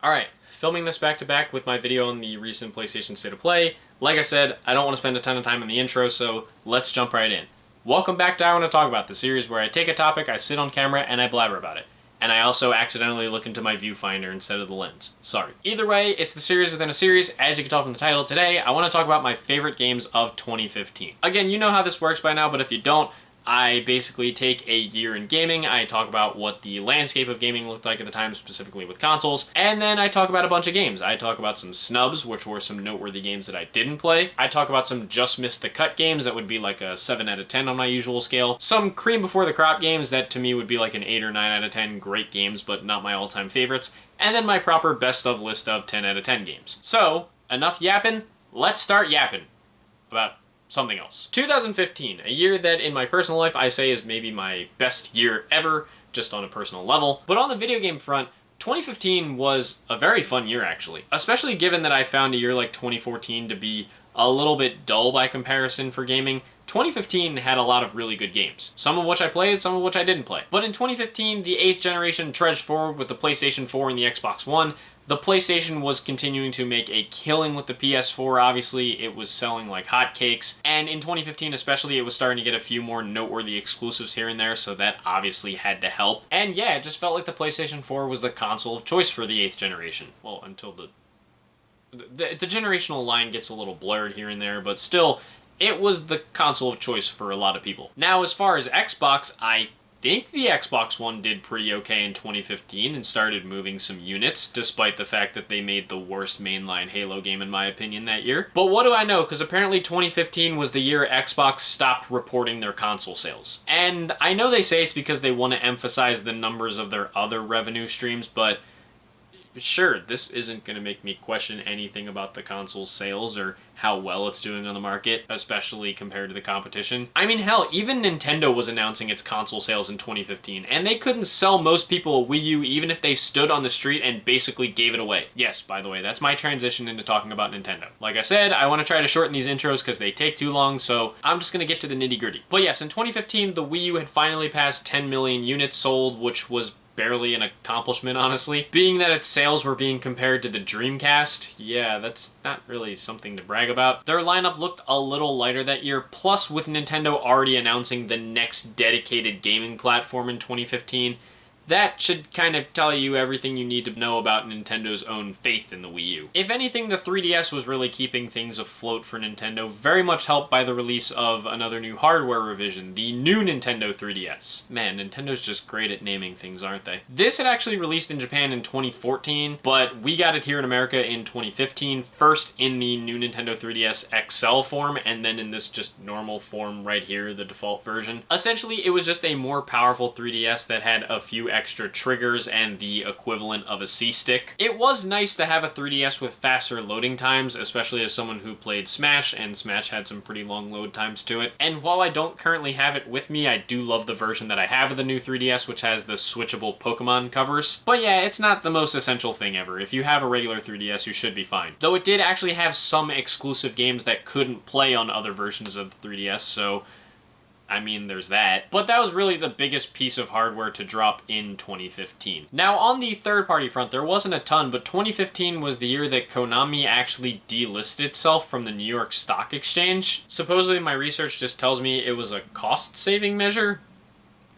Alright, filming this back to back with my video on the recent PlayStation State of Play. Like I said, I don't want to spend a ton of time in the intro, so let's jump right in. Welcome back to I Want to Talk About, the series where I take a topic, I sit on camera, and I blabber about it. And I also accidentally look into my viewfinder instead of the lens. Sorry. Either way, it's the series within a series. As you can tell from the title, today I want to talk about my favorite games of 2015. Again, you know how this works by now, but if you don't, I basically take a year in gaming, I talk about what the landscape of gaming looked like at the time, specifically with consoles, and then I talk about a bunch of games. I talk about some snubs, which were some noteworthy games that I didn't play. I talk about some just missed the cut games that would be like a 7 out of 10 on my usual scale. Some cream before the crop games that to me would be like an 8 or 9 out of 10 great games, but not my all-time favorites. And then my proper best of list of 10 out of 10 games. So, enough yapping, let's start yapping about something else. 2015, a year that in my personal life I say is maybe my best year ever, just on a personal level. But on the video game front, 2015 was a very fun year actually. Especially given that I found a year like 2014 to be a little bit dull by comparison for gaming. 2015 had a lot of really good games. Some of which I played, some of which I didn't play. But in 2015, the 8th generation trudged forward with the PlayStation 4 and the Xbox One. The PlayStation was continuing to make a killing with the PS4, obviously. It was selling like hotcakes. And in 2015 especially, it was starting to get a few more noteworthy exclusives here and there, so that obviously had to help. And yeah, it just felt like the PlayStation 4 was the console of choice for the 8th generation. Well, until the generational line gets a little blurred here and there, but still, it was the console of choice for a lot of people. Now, as far as Xbox, I think the Xbox One did pretty okay in 2015 and started moving some units, despite the fact that they made the worst mainline Halo game in my opinion that year. But what do I know, because apparently 2015 was the year Xbox stopped reporting their console sales. And I know they say it's because they want to emphasize the numbers of their other revenue streams, but sure, this isn't going to make me question anything about the console's sales or how well it's doing on the market, especially compared to the competition. I mean, hell, even Nintendo was announcing its console sales in 2015, and they couldn't sell most people a Wii U even if they stood on the street and basically gave it away. Yes, by the way, that's my transition into talking about Nintendo. Like I said, I want to try to shorten these intros because they take too long, so I'm just going to get to the nitty-gritty. But yes, in 2015, the Wii U had finally passed 10 million units sold, which was barely an accomplishment, honestly. Being that its sales were being compared to the Dreamcast, yeah, that's not really something to brag about. Their lineup looked a little lighter that year, plus with Nintendo already announcing the next dedicated gaming platform in 2015, that should kind of tell you everything you need to know about Nintendo's own faith in the Wii U. If anything, the 3DS was really keeping things afloat for Nintendo, very much helped by the release of another new hardware revision, the new Nintendo 3DS. Man, Nintendo's just great at naming things, aren't they? This had actually released in Japan in 2014, but we got it here in America in 2015, first in the new Nintendo 3DS XL form, and then in this just normal form right here, the default version. Essentially, it was just a more powerful 3DS that had a few extra triggers and the equivalent of a C-stick. It was nice to have a 3DS with faster loading times, especially as someone who played Smash, and Smash had some pretty long load times to it. And while I don't currently have it with me, I do love the version that I have of the new 3DS, which has the switchable Pokemon covers. But yeah, it's not the most essential thing ever. If you have a regular 3DS, you should be fine. Though it did actually have some exclusive games that couldn't play on other versions of the 3DS, so I mean, there's that. But that was really the biggest piece of hardware to drop in 2015. Now, on the third-party front, there wasn't a ton, but 2015 was the year that Konami actually delisted itself from the New York Stock Exchange. Supposedly, my research just tells me it was a cost-saving measure.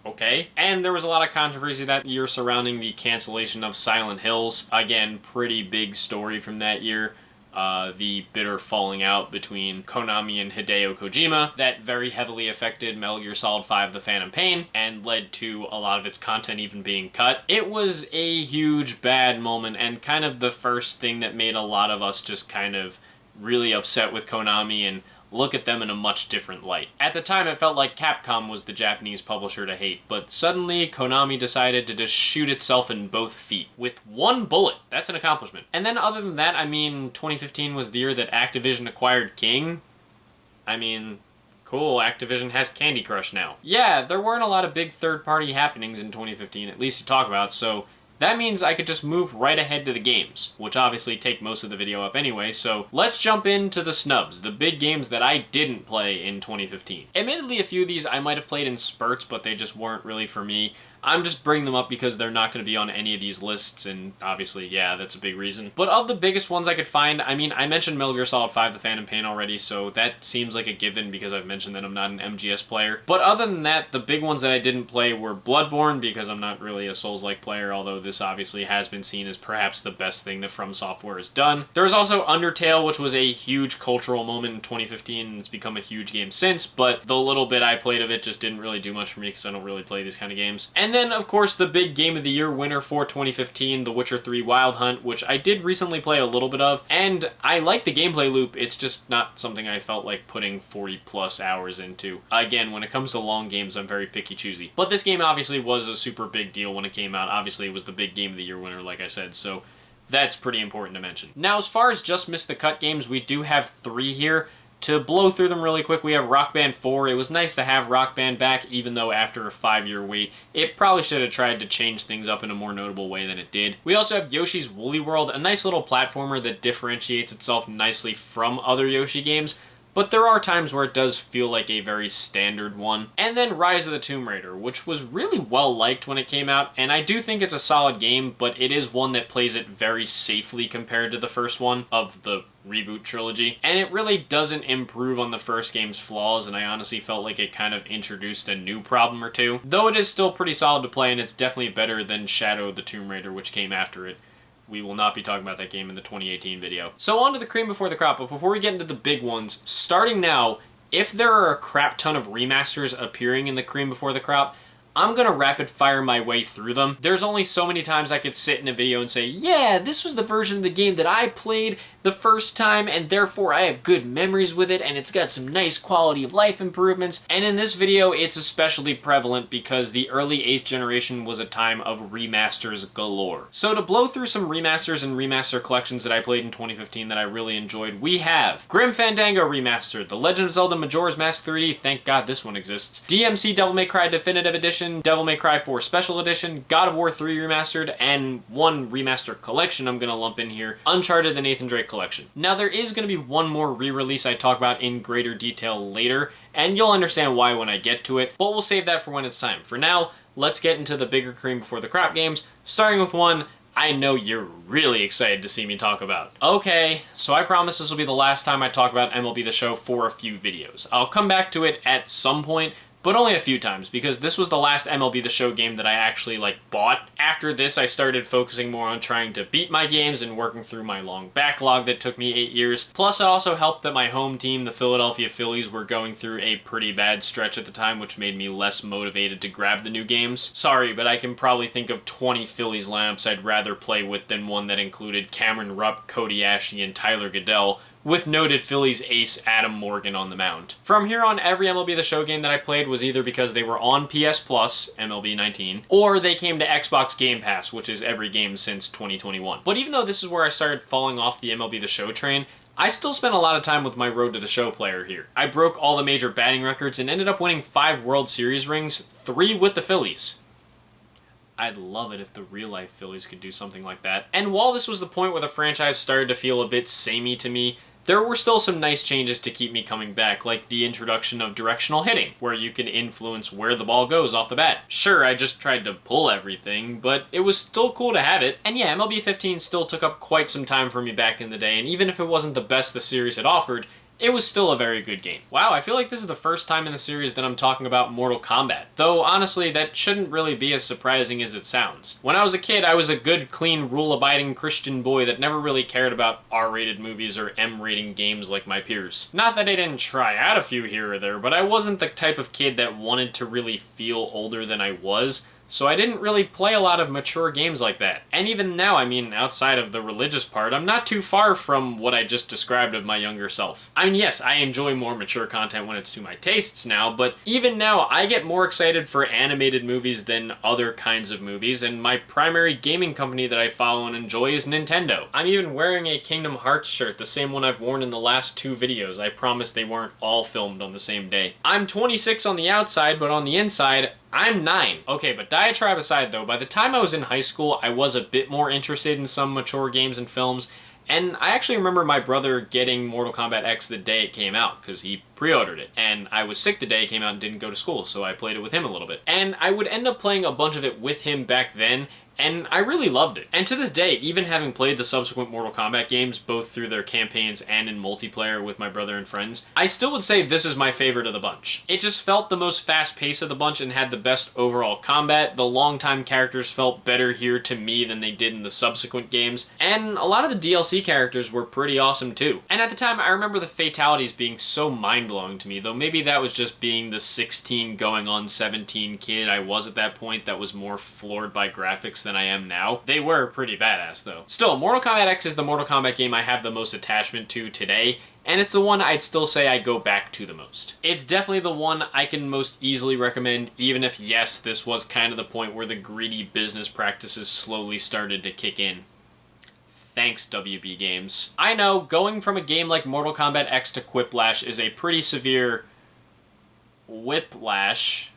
Okay. And there was a lot of controversy that year surrounding the cancellation of Silent Hills. Again, pretty big story from that year. The bitter falling out between Konami and Hideo Kojima that very heavily affected Metal Gear Solid 5: The Phantom Pain and led to a lot of its content even being cut. It was a huge bad moment and kind of the first thing that made a lot of us just kind of really upset with Konami and look at them in a much different light. At the time, it felt like Capcom was the Japanese publisher to hate, but suddenly Konami decided to just shoot itself in both feet with one bullet. That's an accomplishment. And then other than that, I mean, 2015 was the year that Activision acquired King. I mean, cool, Activision has Candy Crush now. Yeah, there weren't a lot of big third-party happenings in 2015, at least to talk about, so that means I could just move right ahead to the games, which obviously take most of the video up anyway, so let's jump into the snubs, the big games that I didn't play in 2015. Admittedly, a few of these I might have played in spurts, but they just weren't really for me. I'm just bringing them up because they're not going to be on any of these lists, and obviously, yeah, that's a big reason. But of the biggest ones I could find, I mean, I mentioned Metal Gear Solid 5, The Phantom Pain already, so that seems like a given because I've mentioned that I'm not an MGS player. But other than that, the big ones that I didn't play were Bloodborne, because I'm not really a Souls-like player, although this obviously has been seen as perhaps the best thing that From Software has done. There was also Undertale, which was a huge cultural moment in 2015, and it's become a huge game since, but the little bit I played of it just didn't really do much for me because I don't really play these kind of games. And then, of course, the big Game of the Year winner for 2015, The Witcher 3 Wild Hunt, which I did recently play a little bit of, and I like the gameplay loop, it's just not something I felt like putting 40 plus hours into. Again, when it comes to long games, I'm very picky choosy. But this game obviously was a super big deal when it came out. Obviously, it was the big Game of the Year winner, like I said, so that's pretty important to mention. Now, as far as just missed the cut games, we do have 3 here. To blow through them really quick, we have Rock Band 4. It was nice to have Rock Band back, even though after a 5-year wait, it probably should have tried to change things up in a more notable way than it did. We also have Yoshi's Woolly World, a nice little platformer that differentiates itself nicely from other Yoshi games, but there are times where it does feel like a very standard one. And then Rise of the Tomb Raider, which was really well liked when it came out, and I do think it's a solid game, but it is one that plays it very safely compared to the first one of the reboot trilogy. And it really doesn't improve on the first game's flaws, and I honestly felt like it kind of introduced a new problem or two. Though it is still pretty solid to play, and it's definitely better than Shadow of the Tomb Raider, which came after it. We will not be talking about that game in the 2018 video. So on to the cream before the crop, but before we get into the big ones, starting now, if there are a crap ton of remasters appearing in the cream before the crop, I'm gonna rapid fire my way through them. There's only so many times I could sit in a video and say, yeah, this was the version of the game that I played the first time, and therefore I have good memories with it, and it's got some nice quality of life improvements. And in this video, it's especially prevalent because the early 8th generation was a time of remasters galore. So to blow through some remasters and remaster collections that I played in 2015 that I really enjoyed, we have Grim Fandango Remastered, The Legend of Zelda Majora's Mask 3D, thank God this one exists, DMC Devil May Cry Definitive Edition, Devil May Cry 4 Special Edition, God of War 3 Remastered, and one remaster collection I'm gonna lump in here, Uncharted the Nathan Drake Collection. Now there is going to be one more re-release I talk about in greater detail later, and you'll understand why when I get to it, but we'll save that for when it's time. For now, let's get into the bigger cream before the crop games, starting with one I know you're really excited to see me talk about. Okay, so I promise this will be the last time I talk about MLB The Show for a few videos. I'll come back to it at some point, but only a few times, because this was the last MLB The Show game that I actually, bought. After this, I started focusing more on trying to beat my games and working through my long backlog that took me 8 years. Plus, it also helped that my home team, the Philadelphia Phillies, were going through a pretty bad stretch at the time, which made me less motivated to grab the new games. Sorry, but I can probably think of 20 Phillies lineups I'd rather play with than one that included Cameron Rupp, Cody Ashley, and Tyler Goodell, with noted Phillies ace Adam Morgan on the mound. From here on, every MLB The Show game that I played was either because they were on PS Plus, MLB 19, or they came to Xbox Game Pass, which is every game since 2021. But even though this is where I started falling off the MLB The Show train, I still spent a lot of time with my Road to the Show player here. I broke all the major batting records and ended up winning 5 World Series rings, 3 with the Phillies. I'd love it if the real-life Phillies could do something like that. And while this was the point where the franchise started to feel a bit samey to me, there were still some nice changes to keep me coming back, like the introduction of directional hitting, where you can influence where the ball goes off the bat. Sure, I just tried to pull everything, but it was still cool to have it. And yeah, MLB 15 still took up quite some time for me back in the day, and even if it wasn't the best the series had offered, it was still a very good game. Wow, I feel like this is the first time in the series that I'm talking about Mortal Kombat. Though, honestly, that shouldn't really be as surprising as it sounds. When I was a kid, I was a good, clean, rule-abiding Christian boy that never really cared about R-rated movies or M-rating games like my peers. Not that I didn't try out a few here or there, but I wasn't the type of kid that wanted to really feel older than I was, so I didn't really play a lot of mature games like that. And even now, I mean, outside of the religious part, I'm not too far from what I just described of my younger self. I mean, yes, I enjoy more mature content when it's to my tastes now, but even now, I get more excited for animated movies than other kinds of movies, and my primary gaming company that I follow and enjoy is Nintendo. I'm even wearing a Kingdom Hearts shirt, the same one I've worn in the last 2 videos. I promise they weren't all filmed on the same day. I'm 26 on the outside, but on the inside, I'm 9. Okay, but diatribe aside though, by the time I was in high school, I was a bit more interested in some mature games and films, And I actually remember my brother getting Mortal Kombat X the day it came out, because he pre-ordered it. And I was sick the day it came out and didn't go to school, so I played it with him a little bit. And I would end up playing a bunch of it with him back then, and I really loved it. And to this day, even having played the subsequent Mortal Kombat games, both through their campaigns and in multiplayer with my brother and friends, I still would say this is my favorite of the bunch. It just felt the most fast-paced of the bunch and had the best overall combat. The long-time characters felt better here to me than they did in the subsequent games, and a lot of the DLC characters were pretty awesome too. And at the time, I remember the fatalities being so mind-blowing to me, though maybe that was just being the 16 going on 17 kid I was at that point that was more floored by graphics than I am now. They were pretty badass though. Still, Mortal Kombat X is the Mortal Kombat game I have the most attachment to today, and it's the one I'd still say I go back to the most. It's definitely the one I can most easily recommend, even if, yes, this was kind of the point where the greedy business practices slowly started to kick in. Thanks, WB Games. I know, going from a game like Mortal Kombat X to Quiplash is a pretty severe whiplash.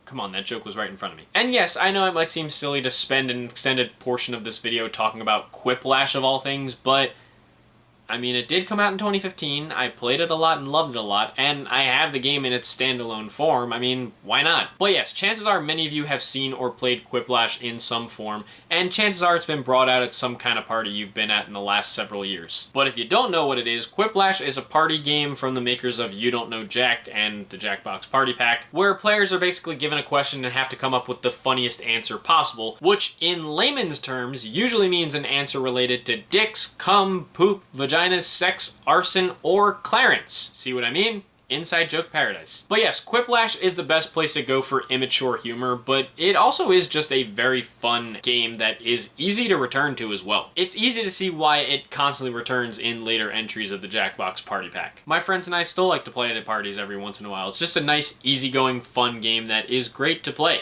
Come on, that joke was right in front of me. And yes, I know it might seem silly to spend an extended portion of this video talking about Quiplash of all things, but I mean, it did come out in 2015, I played it a lot and loved it a lot, and I have the game in its standalone form. I mean, why not? But yes, chances are many of you have seen or played Quiplash in some form, and chances are it's been brought out at some kind of party you've been at in the last several years. But if you don't know what it is, Quiplash is a party game from the makers of You Don't Know Jack and the Jackbox Party Pack, where players are basically given a question and have to come up with the funniest answer possible, which in layman's terms usually means an answer related to dicks, cum, poop, vaginas, sex, arson, or Clarence. See what I mean? Inside joke paradise. But yes, Quiplash is the best place to go for immature humor, but it also is just a very fun game that is easy to return to as well. It's easy to see why it constantly returns in later entries of the Jackbox Party Pack. My friends and I still like to play it at parties every once in a while. It's just a nice, easygoing, fun game that is great to play.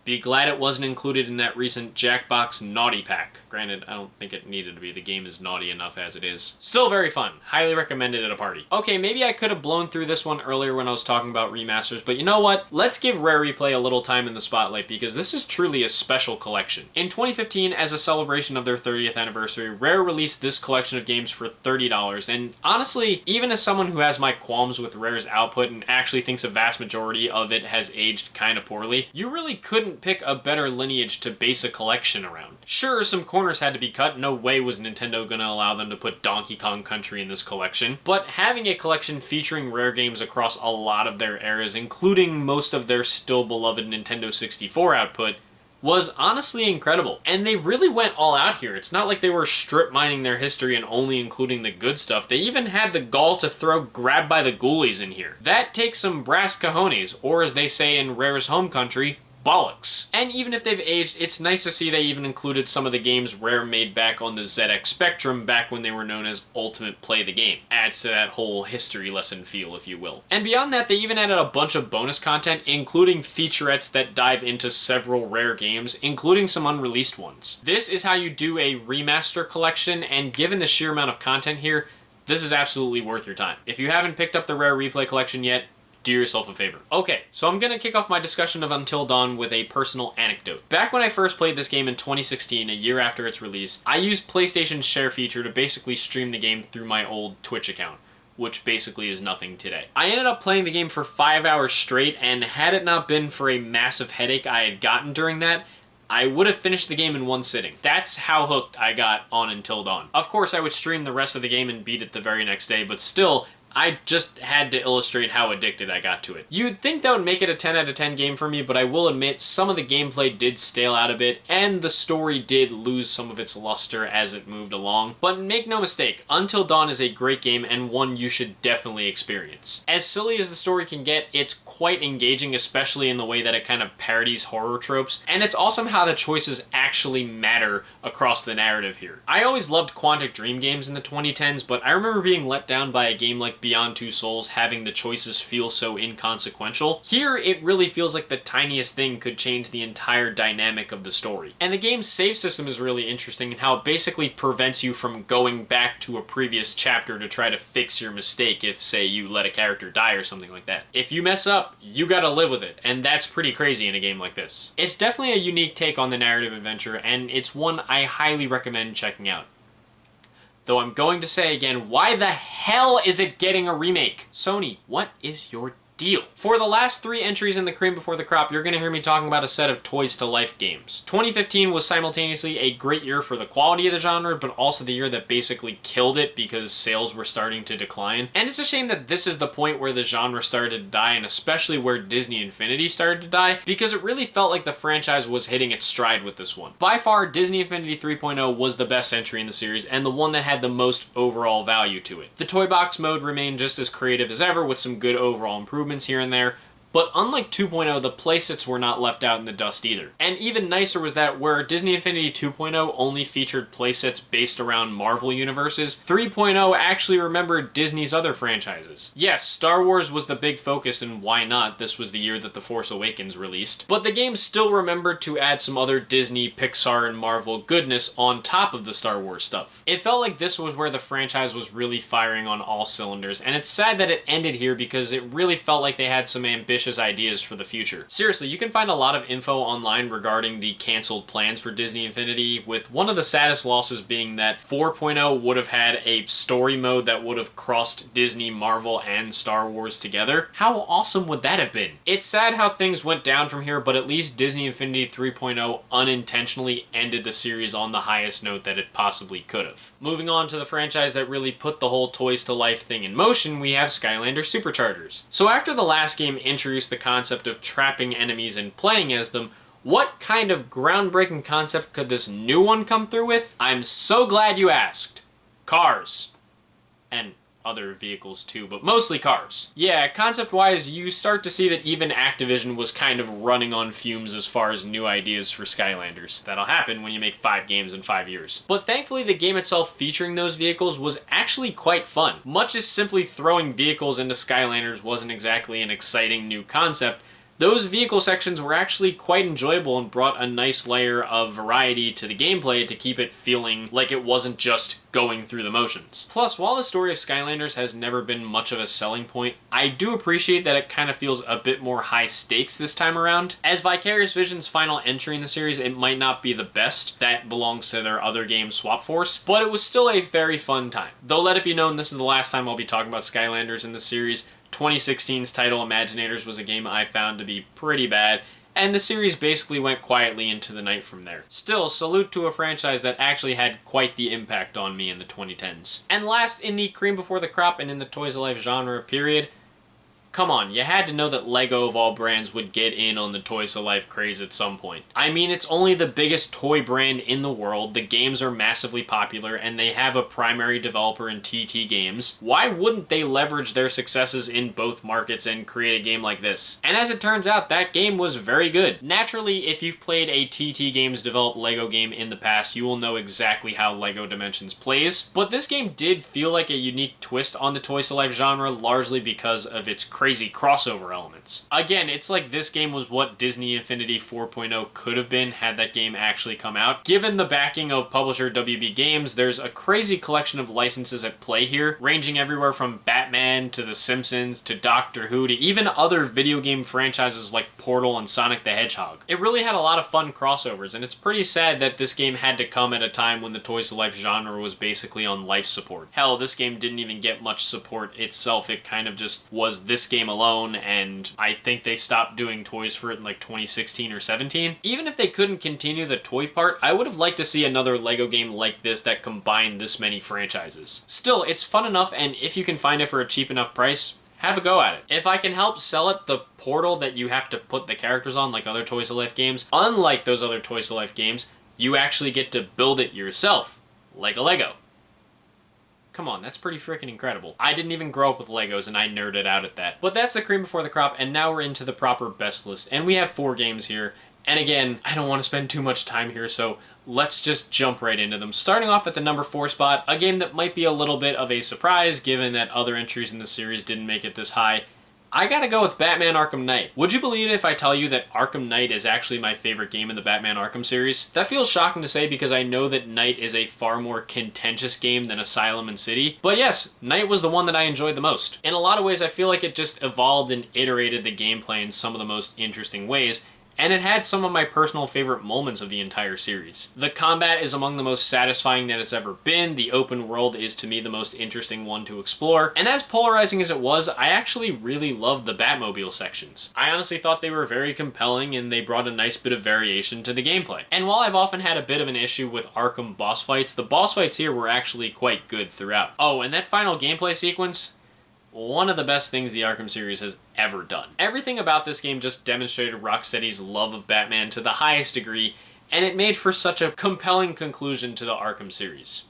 Be glad it wasn't included in that recent Jackbox Naughty Pack. Granted, I don't think it needed to be. The game is naughty enough as it is. Still very fun. Highly recommended at a party. Okay, maybe I could have blown through this one earlier when I was talking about remasters, but you know what? Let's give Rare Replay a little time in the spotlight because this is truly a special collection. In 2015, as a celebration of their 30th anniversary, Rare released this collection of games for $30, and honestly, even as someone who has my qualms with Rare's output and actually thinks a vast majority of it has aged kinda poorly, you really couldn't pick a better lineage to base a collection around. Sure, some corners had to be cut. No way was Nintendo gonna allow them to put Donkey Kong Country in this collection. But having a collection featuring Rare games across a lot of their eras, including most of their still beloved Nintendo 64 output, was honestly incredible. And they really went all out here. It's not like they were strip mining their history and only including the good stuff. They even had the gall to throw Grab by the Ghoulies in here. That takes some brass cojones, or as they say in Rare's home country, bollocks. And even if they've aged, it's nice to see they even included some of the games Rare made back on the ZX Spectrum back when they were known as Ultimate Play the Game. Adds to that whole history lesson feel, if you will. And beyond that, they even added a bunch of bonus content, including featurettes that dive into several Rare games, including some unreleased ones. This is how you do a remaster collection, and given the sheer amount of content here, this is absolutely worth your time. If you haven't picked up the Rare Replay collection yet, do yourself a favor. Okay, so I'm gonna kick off my discussion of Until Dawn with a personal anecdote. Back when I first played this game in 2016, a year after its release, I used PlayStation's share feature to basically stream the game through my old Twitch account, which basically is nothing today. I ended up playing the game for 5 hours straight, and had it not been for a massive headache I had gotten during that, I would have finished the game in one sitting. That's how hooked I got on Until Dawn. Of course, I would stream the rest of the game and beat it the very next day, but still, I just had to illustrate how addicted I got to it. You'd think that would make it a 10 out of 10 game for me, but I will admit some of the gameplay did stale out a bit, and the story did lose some of its luster as it moved along. But make no mistake, Until Dawn is a great game and one you should definitely experience. As silly as the story can get, it's quite engaging, especially in the way that it kind of parodies horror tropes, and it's awesome how the choices actually matter across the narrative here. I always loved Quantic Dream games in the 2010s, but I remember being let down by a game like Beyond Two Souls having the choices feel so inconsequential. Here, it really feels like the tiniest thing could change the entire dynamic of the story. And the game's save system is really interesting in how it basically prevents you from going back to a previous chapter to try to fix your mistake if, say, you let a character die or something like that. If you mess up, you gotta live with it, and that's pretty crazy in a game like this. It's definitely a unique take on the narrative adventure, and it's one I highly recommend checking out. Though I'm going to say again, why the hell is it getting a remake? Sony, what is your deal? For the last 3 entries in the cream before the crop, you're going to hear me talking about a set of Toys to Life games. 2015 was simultaneously a great year for the quality of the genre, but also the year that basically killed it because sales were starting to decline. And it's a shame that this is the point where the genre started to die, and especially where Disney Infinity started to die, because it really felt like the franchise was hitting its stride with this one. By far, Disney Infinity 3.0 was the best entry in the series, and the one that had the most overall value to it. The toy box mode remained just as creative as ever, with some good overall improvements here and there, but unlike 2.0, the playsets were not left out in the dust either. And even nicer was that where Disney Infinity 2.0 only featured playsets based around Marvel universes, 3.0 actually remembered Disney's other franchises. Yes, Star Wars was the big focus, and why not? This was the year that The Force Awakens released. But the game still remembered to add some other Disney, Pixar, and Marvel goodness on top of the Star Wars stuff. It felt like this was where the franchise was really firing on all cylinders, and it's sad that it ended here because it really felt like they had some ambitious ideas for the future. Seriously, you can find a lot of info online regarding the canceled plans for Disney Infinity, with one of the saddest losses being that 4.0 would have had a story mode that would have crossed Disney, Marvel, and Star Wars together. How awesome would that have been? It's sad how things went down from here, but at least Disney Infinity 3.0 unintentionally ended the series on the highest note that it possibly could have. Moving on to the franchise that really put the whole Toys to Life thing in motion, we have Skylanders Superchargers. So after the last game introduced the concept of trapping enemies and playing as them, what kind of groundbreaking concept could this new one come through with? I'm so glad you asked. Cars. And other vehicles too, but mostly cars. Yeah, concept-wise, you start to see that even Activision was kind of running on fumes as far as new ideas for Skylanders. That'll happen when you make 5 games in 5 years. But thankfully, the game itself featuring those vehicles was actually quite fun. Much as simply throwing vehicles into Skylanders wasn't exactly an exciting new concept, those vehicle sections were actually quite enjoyable and brought a nice layer of variety to the gameplay to keep it feeling like it wasn't just going through the motions. Plus, while the story of Skylanders has never been much of a selling point, I do appreciate that it kind of feels a bit more high stakes this time around. As Vicarious Vision's final entry in the series, it might not be the best. That belongs to their other game, Swap Force, but it was still a very fun time. Though let it be known, this is the last time I'll be talking about Skylanders in the series. 2016's title, Imaginators, was a game I found to be pretty bad, and the series basically went quietly into the night from there. Still, salute to a franchise that actually had quite the impact on me in the 2010s. And last, in the cream before the crop and in the Toys to Life genre period, come on, you had to know that LEGO of all brands would get in on the Toys to Life craze at some point. I mean, it's only the biggest toy brand in the world, the games are massively popular, and they have a primary developer in TT Games. Why wouldn't they leverage their successes in both markets and create a game like this? And as it turns out, that game was very good. Naturally, if you've played a TT Games developed LEGO game in the past, you will know exactly how LEGO Dimensions plays, but this game did feel like a unique twist on the Toys to Life genre, largely because of its crazy crossover elements. Again, it's like this game was what Disney Infinity 4.0 could have been had that game actually come out. Given the backing of publisher WB Games, there's a crazy collection of licenses at play here, ranging everywhere from Batman to The Simpsons to Doctor Who to even other video game franchises like Portal and Sonic the Hedgehog. It really had a lot of fun crossovers, and it's pretty sad that this game had to come at a time when the Toys to Life genre was basically on life support. Hell, this game didn't even get much support itself. It kind of just was this game alone, and I think they stopped doing toys for it in like 2016 or 17. Even if they couldn't continue the toy part, I would have liked to see another LEGO game like this that combined this many franchises. Still, it's fun enough, and if you can find it for a cheap enough price, have a go at it. If I can help sell it the portal that you have to put the characters on like other Toys to Life games, unlike those other Toys to Life games, you actually get to build it yourself, like a Lego. Come on, that's pretty freaking incredible. I didn't even grow up with Legos and I nerded out at that. But that's the cream before the crop, and now we're into the proper best list. And we have 4 games here. And again, I don't want to spend too much time here, so let's just jump right into them. Starting off at the number 4 spot, a game that might be a little bit of a surprise given that other entries in the series didn't make it this high. I gotta go with Batman Arkham Knight. Would you believe it if I tell you that Arkham Knight is actually my favorite game in the Batman Arkham series? That feels shocking to say because I know that Knight is a far more contentious game than Asylum and City. But yes, Knight was the one that I enjoyed the most. In a lot of ways, I feel like it just evolved and iterated the gameplay in some of the most interesting ways. and it had some of my personal favorite moments of the entire series. The combat is among the most satisfying that it's ever been, the open world is to me the most interesting one to explore, and as polarizing as it was, I actually really loved the Batmobile sections. I honestly thought they were very compelling and they brought a nice bit of variation to the gameplay. And while I've often had a bit of an issue with Arkham boss fights, the boss fights here were actually quite good throughout. Oh, and that final gameplay sequence? One of the best things the Arkham series has ever done. Everything about this game just demonstrated Rocksteady's love of Batman to the highest degree, and it made for such a compelling conclusion to the Arkham series.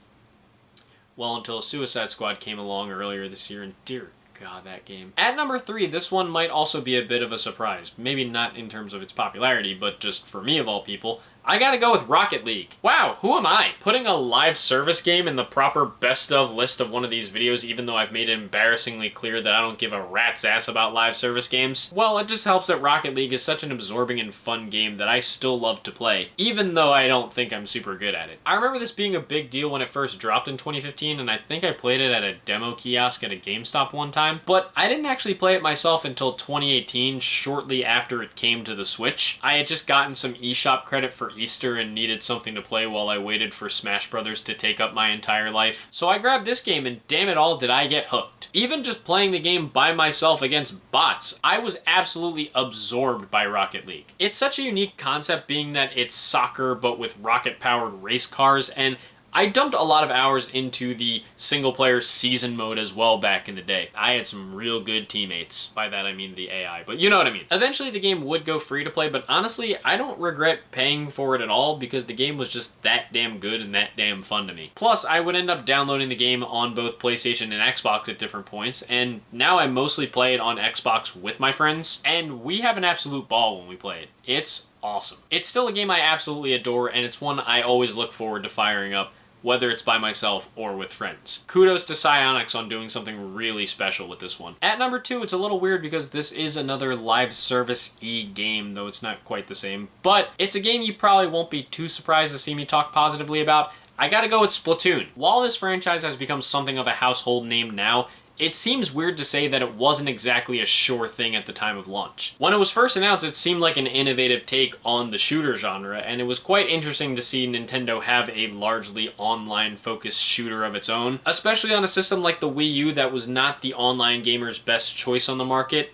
Well, until Suicide Squad came along earlier this year, and dear God, that game. At number 3, this one might also be a bit of a surprise. Maybe not in terms of its popularity, but just for me of all people, I gotta go with Rocket League. Wow, who am I? Putting a live service game in the proper best of list of one of these videos, even though I've made it embarrassingly clear that I don't give a rat's ass about live service games? Well, it just helps that Rocket League is such an absorbing and fun game that I still love to play, even though I don't think I'm super good at it. I remember this being a big deal when it first dropped in 2015, and I think I played it at a demo kiosk at a GameStop one time, but I didn't actually play it myself until 2018, shortly after it came to the Switch. I had just gotten some eShop credit for Easter and needed something to play while I waited for Smash Brothers to take up my entire life. So I grabbed this game and damn it all did I get hooked. Even just playing the game by myself against bots, I was absolutely absorbed by Rocket League. It's such a unique concept being that it's soccer but with rocket-powered race cars, and I dumped a lot of hours into the single-player season mode as well back in the day. I had some real good teammates. By that I mean the AI, but you know what I mean. Eventually the game would go free to play, but honestly, I don't regret paying for it at all because the game was just that damn good and that damn fun to me. Plus, I would end up downloading the game on both PlayStation and Xbox at different points, and now I mostly play it on Xbox with my friends, and we have an absolute ball when we play it. It's awesome. It's still a game I absolutely adore, and it's one I always look forward to firing up, whether it's by myself or with friends. Kudos to Psyonix on doing something really special with this one. At number 2, it's a little weird because this is another live service-y game, though it's not quite the same, but it's a game you probably won't be too surprised to see me talk positively about. I gotta go with Splatoon. While this franchise has become something of a household name now, it seems weird to say that it wasn't exactly a sure thing at the time of launch. When it was first announced, it seemed like an innovative take on the shooter genre, and it was quite interesting to see Nintendo have a largely online-focused shooter of its own, especially on a system like the Wii U that was not the online gamer's best choice on the market,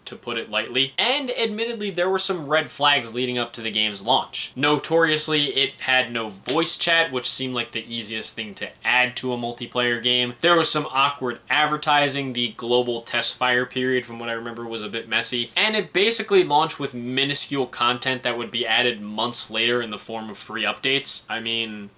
to put it lightly. And admittedly, there were some red flags leading up to the game's launch. Notoriously, it had no voice chat, which seemed like the easiest thing to add to a multiplayer game. There was some awkward advertising. The global test fire period, from what I remember, was a bit messy. And it basically launched with minuscule content that would be added months later in the form of free updates. I mean,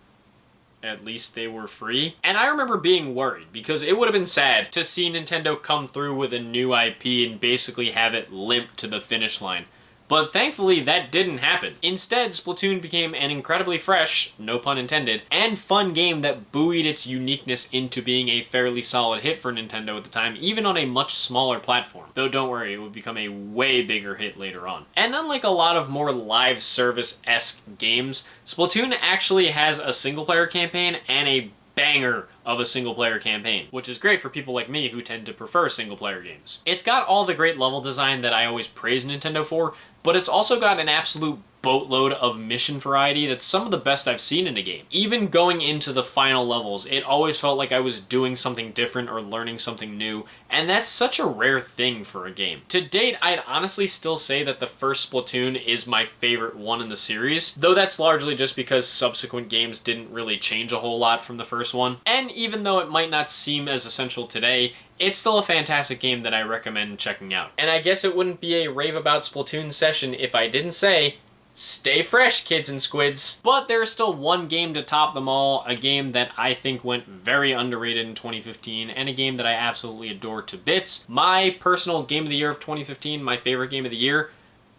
at least they were free. And I remember being worried because it would have been sad to see Nintendo come through with a new IP and basically have it limp to the finish line. But thankfully, that didn't happen. Instead, Splatoon became an incredibly fresh, no pun intended, and fun game that buoyed its uniqueness into being a fairly solid hit for Nintendo at the time, even on a much smaller platform. Though don't worry, it would become a way bigger hit later on. And unlike a lot of more live service-esque games, Splatoon actually has a single-player campaign and a banger of a single-player campaign, which is great for people like me who tend to prefer single-player games. It's got all the great level design that I always praise Nintendo for, but it's also got an absolute boatload of mission variety that's some of the best I've seen in a game. Even going into the final levels, it always felt like I was doing something different or learning something new, and that's such a rare thing for a game. To date, I'd honestly still say that the first Splatoon is my favorite one in the series, though that's largely just because subsequent games didn't really change a whole lot from the first one. And even though it might not seem as essential today, it's still a fantastic game that I recommend checking out. And I guess it wouldn't be a rave about Splatoon session if I didn't say, stay fresh, kids and squids. But there is still one game to top them all, a game that I think went very underrated in 2015, and a game that I absolutely adore to bits. My personal game of the year of 2015, my favorite game of the year,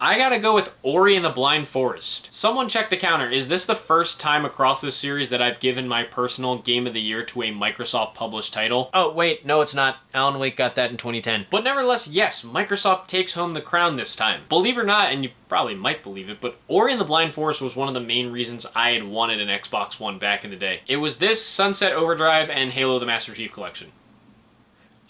I gotta go with Ori and the Blind Forest. Someone check the counter. Is this the first time across this series that I've given my personal game of the year to a Microsoft-published title? Oh, wait, no it's not. Alan Wake got that in 2010. But nevertheless, yes, Microsoft takes home the crown this time. Believe it or not, and you probably might believe it, but Ori and the Blind Forest was one of the main reasons I had wanted an Xbox One back in the day. It was this, Sunset Overdrive, and Halo the Master Chief Collection.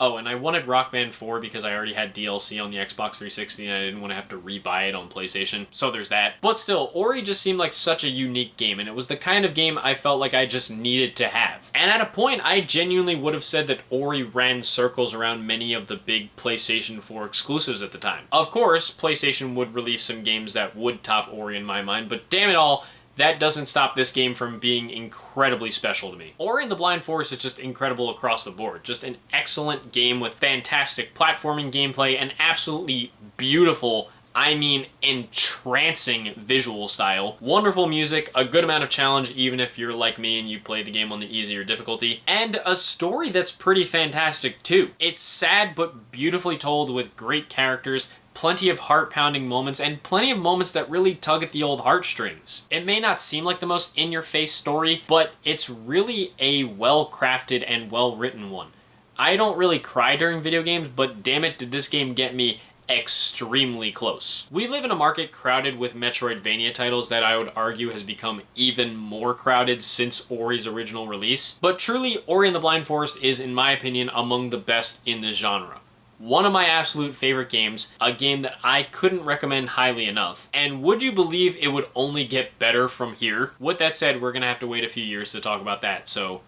Oh, and I wanted Rock Band 4 because I already had DLC on the Xbox 360 and I didn't want to have to rebuy it on PlayStation. So there's that. But still, Ori just seemed like such a unique game, and it was the kind of game I felt like I just needed to have. And at a point, I genuinely would have said that Ori ran circles around many of the big PlayStation 4 exclusives at the time. Of course, PlayStation would release some games that would top Ori in my mind, but damn it all, that doesn't stop this game from being incredibly special to me. Ori and the Blind Forest is just incredible across the board. Just an excellent game with fantastic platforming gameplay and absolutely beautiful, I mean entrancing visual style, wonderful music, a good amount of challenge even if you're like me and you play the game on the easier difficulty, and a story that's pretty fantastic too. It's sad but beautifully told with great characters, plenty of heart-pounding moments, and plenty of moments that really tug at the old heartstrings. It may not seem like the most in-your-face story, but it's really a well-crafted and well-written one. I don't really cry during video games, but damn it, did this game get me extremely close. We live in a market crowded with Metroidvania titles that I would argue has become even more crowded since Ori's original release, but truly, Ori and the Blind Forest is, in my opinion, among the best in the genre. One of my absolute favorite games, a game that I couldn't recommend highly enough. And would you believe it would only get better from here? With that said, we're gonna have to wait a few years to talk about that, so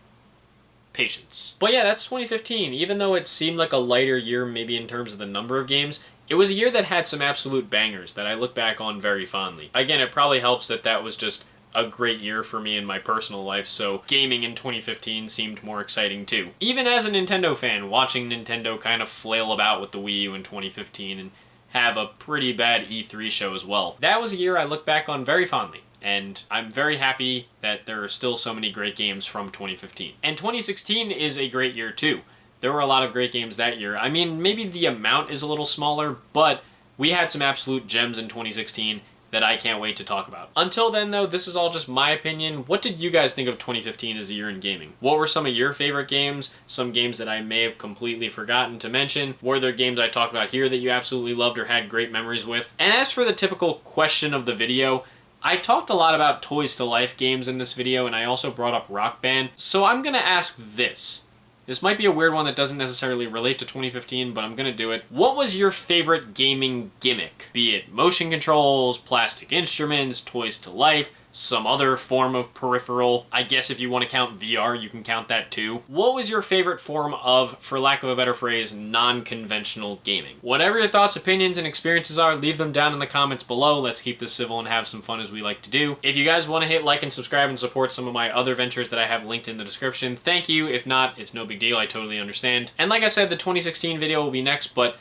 patience. But yeah, that's 2015. Even though it seemed like a lighter year maybe in terms of the number of games, it was a year that had some absolute bangers that I look back on very fondly. Again, it probably helps that that was just a great year for me in my personal life, so gaming in 2015 seemed more exciting too. Even as a Nintendo fan, watching Nintendo kind of flail about with the Wii U in 2015 and have a pretty bad E3 show as well. That was a year I look back on very fondly, and I'm very happy that there are still so many great games from 2015. And 2016 is a great year too. There were a lot of great games that year. I mean, maybe the amount is a little smaller, but we had some absolute gems in 2016 that I can't wait to talk about. Until then though, this is all just my opinion. What did you guys think of 2015 as a year in gaming? What were some of your favorite games? Some games that I may have completely forgotten to mention? Were there games I talked about here that you absolutely loved or had great memories with? And as for the typical question of the video, I talked a lot about Toys to Life games in this video, and I also brought up Rock Band, so I'm gonna ask this. This might be a weird one that doesn't necessarily relate to 2015, but I'm gonna do it. What was your favorite gaming gimmick? Be it motion controls, plastic instruments, Toys to Life, some other form of peripheral. I guess if you want to count VR, you can count that too. What was your favorite form of, for lack of a better phrase, non-conventional gaming? Whatever your thoughts, opinions, and experiences are, leave them down in the comments below. Let's keep this civil and have some fun as we like to do. If you guys want to hit like and subscribe and support some of my other ventures that I have linked in the description, thank you. If not, it's no big deal. I totally understand. And like I said, the 2016 video will be next, but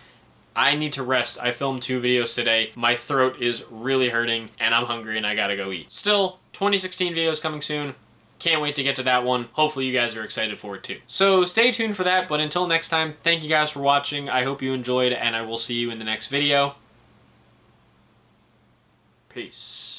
I need to rest. I filmed 2 videos today. My throat is really hurting, and I'm hungry, and I gotta go eat. Still, 2016 videos coming soon. Can't wait to get to that one. Hopefully you guys are excited for it too. So stay tuned for that, but until next time, thank you guys for watching. I hope you enjoyed, and I will see you in the next video. Peace.